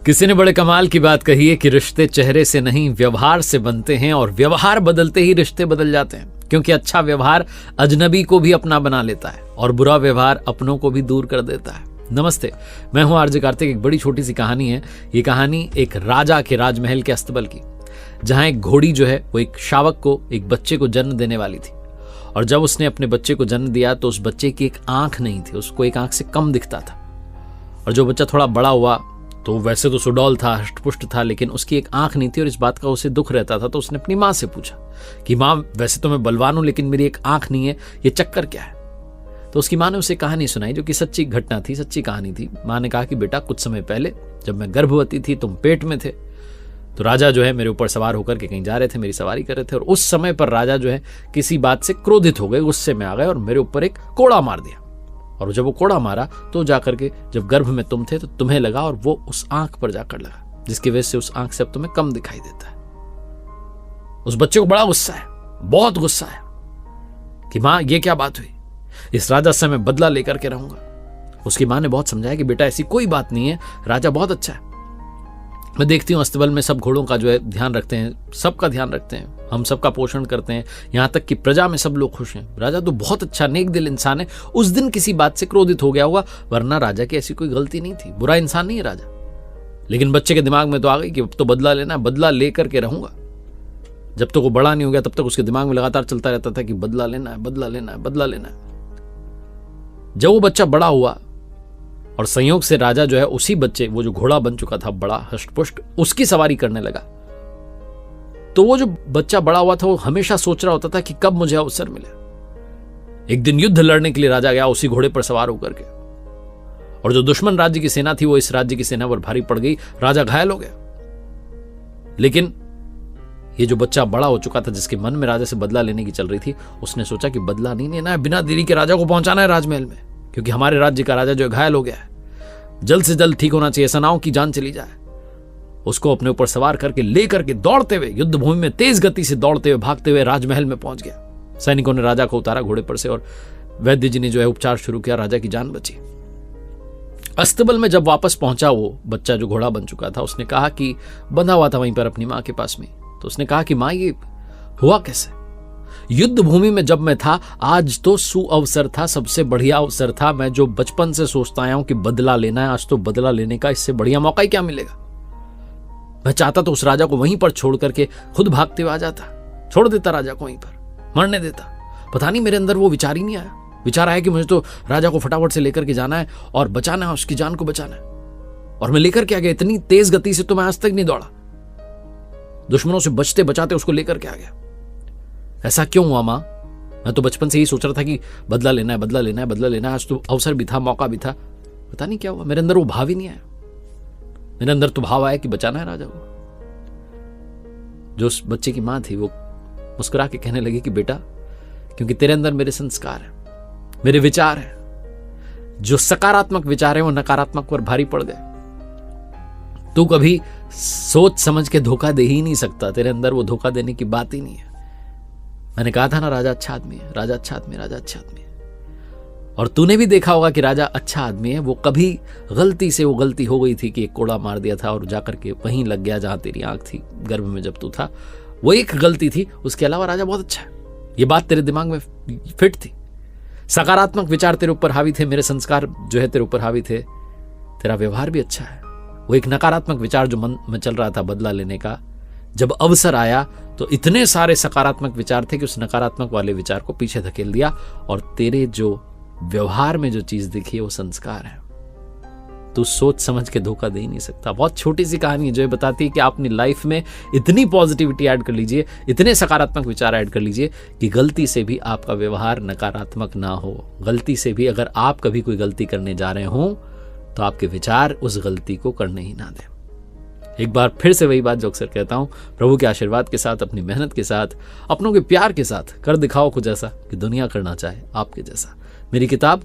किसी ने बड़े कमाल की बात कही है कि रिश्ते चेहरे से नहीं व्यवहार से बनते हैं, और व्यवहार बदलते ही रिश्ते बदल जाते हैं, क्योंकि अच्छा व्यवहार अजनबी को भी अपना बना लेता है और बुरा व्यवहार अपनों को भी दूर कर देता है। नमस्ते, मैं हूं आरजे कार्तिक। एक बड़ी छोटी सी कहानी है। ये कहानी एक राजा के राजमहल के अस्तबल की, जहां एक घोड़ी जो है वो एक शावक को, एक बच्चे को जन्म देने वाली थी। और जब उसने अपने बच्चे को जन्म दिया तो उस बच्चे की एक आंख नहीं थी, उसको एक आंख से कम दिखता था। और जो बच्चा थोड़ा बड़ा हुआ तो वैसे तो सुडौल था, हष्टपुष्ट था, लेकिन उसकी एक आंख नहीं थी और इस बात का उसे दुख रहता था। तो उसने अपनी माँ से पूछा कि माँ, वैसे तो मैं बलवान हूं लेकिन मेरी एक आंख नहीं है, ये चक्कर क्या है? तो उसकी माँ ने उसे कहानी सुनाई, जो कि सच्ची घटना थी, सच्ची कहानी थी। माँ ने कहा कि बेटा, कुछ समय पहले जब मैं गर्भवती थी, तुम पेट में थे, तो राजा जो है मेरे ऊपर सवार होकर के कहीं जा रहे थे, मेरी सवारी कर रहे थे। और उस समय पर राजा जो है किसी बात से क्रोधित हो गए, गुस्से में आ गए और मेरे ऊपर एक कोड़ा मार दिया। और जब वो कोड़ा मारा तो जाकर के जब गर्भ में तुम थे तो तुम्हें लगा, और वो उस आंख पर जाकर लगा, जिसकी वजह से उस आंख से अब तुम्हें कम दिखाई देता है। उस बच्चे को बड़ा गुस्सा है, बहुत गुस्सा है कि मां, ये क्या बात हुई? इस राजा से मैं बदला लेकर के रहूंगा। उसकी मां ने बहुत समझाया कि बेटा, ऐसी कोई बात नहीं है, राजा बहुत अच्छा है। मैं देखती हूँ अस्तबल में सब घोड़ों का जो है ध्यान रखते हैं, सबका ध्यान रखते हैं, हम सबका पोषण करते हैं, यहाँ तक कि प्रजा में सब लोग खुश हैं। राजा तो बहुत अच्छा नेक दिल इंसान है। उस दिन किसी बात से क्रोधित हो गया होगा, वरना राजा की ऐसी कोई गलती नहीं थी, बुरा इंसान नहीं है राजा। लेकिन बच्चे के दिमाग में तो आ गई कि अब तो बदला लेना है, बदला लेकर के रहूंगा। जब तक वो बड़ा नहीं हो गया तब तक उसके दिमाग में लगातार चलता रहता था कि बदला लेना है, बदला लेना है, बदला लेना है। जब वो बच्चा बड़ा हुआ और संयोग से राजा जो है उसी बच्चे, वो जो घोड़ा बन चुका था बड़ा हष्टपुष्ट, उसकी सवारी करने लगा, तो वो जो बच्चा बड़ा हुआ था वो हमेशा सोच रहा होता था कि कब मुझे अवसर मिले। एक दिन युद्ध लड़ने के लिए राजा गया उसी घोड़े पर सवार होकर के, और जो दुश्मन राज्य की सेना थी वो इस राज्य की सेना पर भारी पड़ गई, राजा घायल हो गया। लेकिन ये जो बच्चा बड़ा हो चुका था, जिसके मन में राजा से बदला लेने की चल रही थी, उसने सोचा कि बदला नहीं लेना है, बिना देरी के राजा को पहुंचाना है राजमहल में, क्योंकि हमारे राज्य का राजा जो घायल हो गया है, जल्द से जल्द ठीक होना चाहिए, ऐसा ना हो कि जान चली जाए। उसको अपने ऊपर सवार करके लेकर के दौड़ते हुए युद्ध भूमि में तेज गति से दौड़ते हुए भागते हुए राजमहल में पहुंच गया। सैनिकों ने राजा को उतारा घोड़े पर से और वैद्य जी ने जो है उपचार शुरू किया, राजा की जान बची। अस्तबल में जब वापस पहुंचा वो बच्चा जो घोड़ा बन चुका था, उसने कहा कि बंधा हुआ था वहीं पर अपनी मां के पास में, तो उसने कहा कि मां, ये हुआ कैसे? युद्ध भूमि में जब मैं था, आज तो सुअवसर था, सबसे बढ़िया अवसर था। मैं जो बचपन से सोचता आया हूं कि बदला लेना है, आज तो बदला लेने का इससे बढ़िया मौका ही क्या मिलेगा। मैं चाहता तो उस राजा को वहीं पर छोड़ करके खुद भागते हुए आ जाता, छोड़ देता राजा को वहीं पर, मरने देता। पता नहीं मेरे अंदर वो विचार ही नहीं आया। विचार आया कि मुझे तो राजा को फटाफट से लेकर के जाना है और बचाना है, उसकी जान को बचाना है। और मैं लेकर के आ गया, इतनी तेज गति से तो मैं आज तक नहीं दौड़ा। दुश्मनों से बचते बचाते उसको लेकर के आ गया। ऐसा क्यों हुआ मां? मैं तो बचपन से ही सोच रहा था कि बदला लेना है, बदला लेना है, बदला लेना है। आज तो अवसर भी था, मौका भी था, पता नहीं क्या हुआ, मेरे अंदर वो भाव ही नहीं आया। मेरे अंदर तो भाव आया कि बचाना है राजा को। जो उस बच्चे की मां थी वो मुस्कुरा के कहने लगी कि बेटा, क्योंकि तेरे अंदर मेरे संस्कार हैं, मेरे विचार हैं, जो सकारात्मक विचार हैं वो नकारात्मक पर भारी पड़ गए। तू कभी सोच समझ के धोखा दे ही नहीं सकता, तेरे अंदर वो धोखा देने की बात ही नहीं है। मैंने कहा था ना, राजा अच्छा आदमी है, राजा अच्छा आदमी है, राजा अच्छा आदमी है। और तूने भी देखा होगा कि राजा अच्छा आदमी है। वो कभी गलती से वो गलती हो गई थी कि एक कोड़ा मार दिया था और जाकर के वहीं लग गया जहां तेरी आंख थी गर्भ में जब तू था, वो एक गलती थी। उसके अलावा राजा बहुत अच्छा है। ये बात तेरे दिमाग में फिट थी, सकारात्मक विचार तेरे ऊपर हावी थे, मेरे संस्कार जो है तेरे ऊपर हावी थे, तेरा व्यवहार भी अच्छा है। वो एक नकारात्मक विचार जो मन में चल रहा था बदला लेने का, जब अवसर आया तो इतने सारे सकारात्मक विचार थे कि उस नकारात्मक वाले विचार को पीछे धकेल दिया, और तेरे जो व्यवहार में जो चीज दिखी वो संस्कार है। तू सोच समझ के धोखा दे ही नहीं सकता। बहुत छोटी सी कहानी है जो ये बताती है कि आप अपनी लाइफ में इतनी पॉजिटिविटी ऐड कर लीजिए, इतने सकारात्मक विचार ऐड कर लीजिए कि गलती से भी आपका व्यवहार नकारात्मक ना हो। गलती से भी अगर आप कभी कोई गलती करने जा रहे हो तो आपके विचार उस गलती को करने ही ना दें। एक बार फिर से वही बात जो अक्सर कहता हूं, प्रभु के आशीर्वाद के साथ, अपनी मेहनत के साथ, अपनों के प्यार के साथ कर दिखाओ कुछ ऐसा कि दुनिया करना चाहे आपके जैसा। मेरी किताब